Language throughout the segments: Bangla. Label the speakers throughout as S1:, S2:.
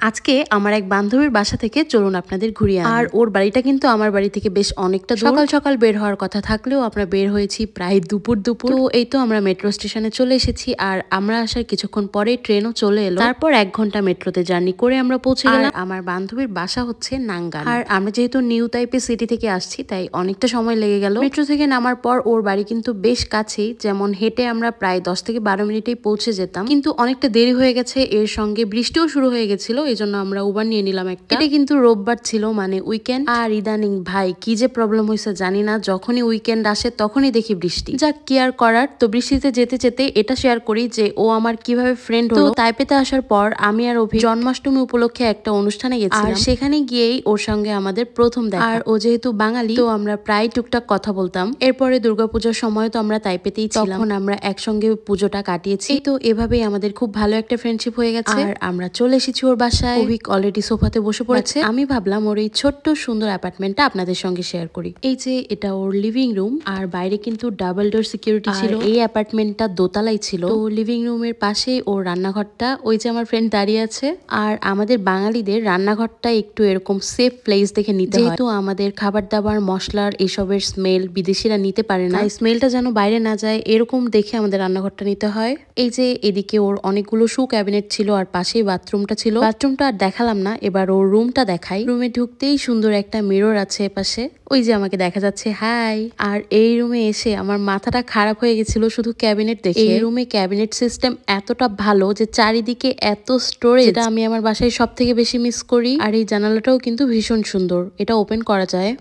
S1: আজকে আমার এক বান্ধবীর বাসা থেকে চলুন আপনাদের ঘুরিয়ে আনি। আর ওর বাড়িটা কিন্তু আমার বাড়ি থেকে বেশ অনেকটা দূর। সকাল সকাল বের হওয়ার কথা থাকলেও আমরা বের হয়েছি প্রায় দুপুর। তো এই তো আমরা মেট্রো স্টেশনে চলে এসেছি, আর আমরা আসার কিছুক্ষণ পরে ট্রেনও চলে এলো। তারপর 1 ঘন্টা মেট্রোতে জার্নি করে আমরা পৌঁছে গেলাম। আমার বান্ধবীর বাসা হচ্ছে নাঙ্গাল, আর আমরা যেহেতু নিউ টাইপের সিটি থেকে আসছি তাই অনেকটা সময় লেগে গেল। মেট্রো থেকে নামার পর ওর বাড়ি কিন্তু বেশ কাছেই, যেমন হেঁটে আমরা প্রায় 10 থেকে 12 মিনিটেই পৌঁছে যেতাম, কিন্তু অনেকটা দেরি হয়ে গেছে। এর সঙ্গে বৃষ্টিও শুরু হয়ে গেছিল, এই জন্য আমরা উবার নিয়ে নিলাম একটা। এটা কিন্তু রোববার ছিল, মানে উইকেন্ড। আর ইদানিং ভাই কি যে প্রবলেম হয়েছে জানি না, যখনই উইকেন্ড আসে তখনই দেখি বৃষ্টি। যা কেয়ার করার। তো বৃষ্টিতে যেতে যেতে এটা শেয়ার করি যে ও আমার কিভাবে ফ্রেন্ড হলো। তাইপেতে আসার পর আমি আর অভি জন্মাষ্টমী উপলক্ষে একটা অনুষ্ঠানে গেছিলাম, আর সেখানে গিয়েই ওর সঙ্গে আমাদের প্রথম দেখা। আর ও যেহেতু বাঙালি তো আমরা প্রায় টুকটাক কথা বলতাম। এরপরে দুর্গাপূজার সময় তো আমরা তাইপেতেই ছিলাম, তখন আমরা একসঙ্গে পুজোটা কাটিয়েছি। তো এভাবেই আমাদের খুব ভালো একটা ফ্রেন্ডশিপ হয়ে গেছে। আর আমরা চলে এসেছি ওর বাসায়। অভিক অলরেডি সোফাতে বসে পড়েছে। আমি ভাবলাম ওর এই ছোট্ট সুন্দর অ্যাপার্টমেন্টটা আপনাদের সঙ্গে শেয়ার করি। এই যে এটা ওর লিভিং রুম, আর বাইরে কিন্তু ডাবল ডোর সিকিউরিটি ছিল। এই অ্যাপার্টমেন্টটা দোতলাই ছিল। তো লিভিং রুমের পাশে ওর রান্নাঘরটা, ওই যে আমার ফ্রেন্ড দাঁড়িয়ে আছে। আর আমাদের বাঙালিদের রান্নাঘরটা একটু এরকম সেফ প্লেস দেখে নিতে হয়, যেহেতু আমাদের খাবার দাবার মশলার এসবের স্মেল বিদেশিরা নিতে পারে না, স্মেলটা যেন বাইরে না যায় এরকম দেখে আমাদের রান্নাঘরটা নিতে হয়। এই যে এদিকে ওর অনেকগুলো শু ক্যাবিনেট ছিল, আর পাশেই বাথরুমটা ছিল। বাথরুমটা আর দেখালাম না, এবার ওর রুমটা দেখাই। রুমে ঢুকতেই সুন্দর একটা মিরর আছে এপাশে, ওই যে আমাকে দেখা যাচ্ছে, হাই। আর এই রুমে এসে আমার মাথাটা খারাপ হয়ে গেছিল শুধু ক্যাবিনেট দেখে। এই রুমে ক্যাবিনেট সিস্টেম এতটা ভালো যে চারিদিকে এত স্টোরেজ, যেটা আমি আমার বাসায় সব থেকে বেশি মিস করি। আর এই জানালাটাও কিন্তু ভীষণ সুন্দর, এটা ওপেন করা যায়।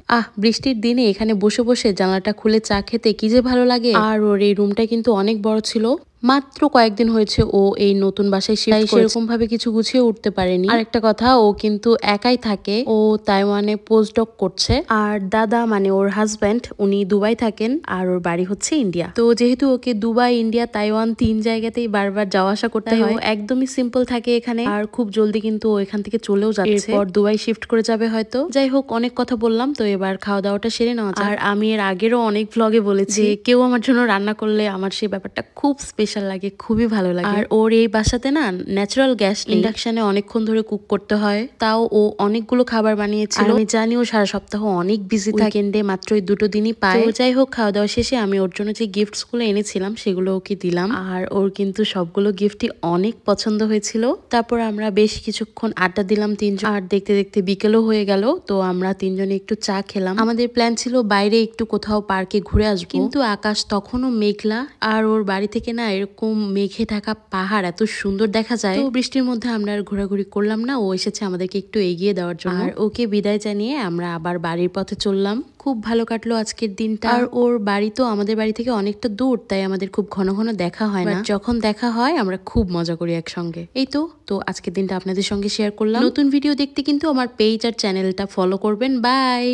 S1: বৃষ্টির দিনে এখানে বসে বসে জানালাটা খুলে চা খেতে কি যে ভালো লাগে। আর ওর এই রুমটা কিন্তু অনেক বড় ছিল। মাত্র কয়েকদিন হয়েছে ও এই নতুন বাসায় শিফট করেছে, সেরকম ভাবে কিছু গুছিয়ে উঠতে পারেনি। আর একটা কথা, ও কিন্তু একাই থাকে, ও তাইওয়ানে পোস্টডক করছে। আর দাদা মানে ওর হাজব্যান্ড, উনি দুবাই থাকেন, আর ওর বাড়ি হচ্ছে ইন্ডিয়া। তো যেহেতু ওকে দুবাই, ইন্ডিয়া, তাইওয়ান 3 জায়গাতেই বারবার যাওয়া আসা করতে হয়, একদমই সিম্পল থাকে এখানে। আর খুব জলদি কিন্তু ও এখান থেকে চলেও যাচ্ছে, এরপর দুবাই শিফট করে যাবে হয়তো। যাই হোক, অনেক কথা বললাম, তো এবার খাওয়া দাওয়াটা সেরে নেওয়া যায়। আর আমি এর আগেরও অনেক ভ্লগে বলেছি কেউ আমার জন্য রান্না করলে আমার সেই ব্যাপারটা খুব স্পেশাল লাগে, খুবই ভালো লাগে। আর ওর এই বাসাতে না ন্যাচারাল গ্যাস, ইন্ডাকশনে অনেকক্ষণ ধরে কুক করতে হয়, তাও ও অনেকগুলো খাবার বানিয়েছিল। আমি জানি ও সারা সপ্তাহ অনেক বিজি থাকে, উইকেন্ডে মাত্র 2 দিনই পায়। যাই হোক, খাওয়া দাওয়া শেষে আমি ওর জন্য যে গিফটস গুলো এনেছিলাম সেগুলো ওকে দিলাম, আর ওর কিন্তু সবগুলো গিফটই অনেক পছন্দ হয়েছিল। তারপর আমরা বেশ কিছুক্ষণ আড্ডা দিলাম 3 জন, আর দেখতে দেখতে বিকেলও হয়ে গেল। তো আমরা 3 জনে একটু চা খেলাম। আমাদের প্ল্যান ছিল বাইরে একটু কোথাও পার্কে ঘুরে আসবো, কিন্তু আকাশ তখনও মেঘলা। আর ওর বাড়ি থেকে না এরকম মেঘে ঢাকা পাহাড় এত সুন্দর দেখা যায়। তো বৃষ্টির মধ্যে আমরা আর ঘোরাঘুরি করলাম না, ও এসেছে আমাদেরকে একটু এগিয়ে দেওয়ার জন্য। আর ওকে বিদায় জানিয়ে আমরা আবার বাড়ির পথে চললাম। খুব ভালো কাটলো আজকের দিনটা। আর ওর বাড়ি তো আমাদের বাড়ি থেকে অনেকটা দূর, তাই আমাদের খুব ঘন ঘন দেখা হয় না। যখন দেখা হয় আমরা খুব মজা করি একসঙ্গে। এই তো আজকের দিনটা আপনাদের সঙ্গে শেয়ার করলাম। নতুন ভিডিও দেখতে কিন্তু আমার পেজ আর চ্যানেলটা ফলো করবেন। বাই।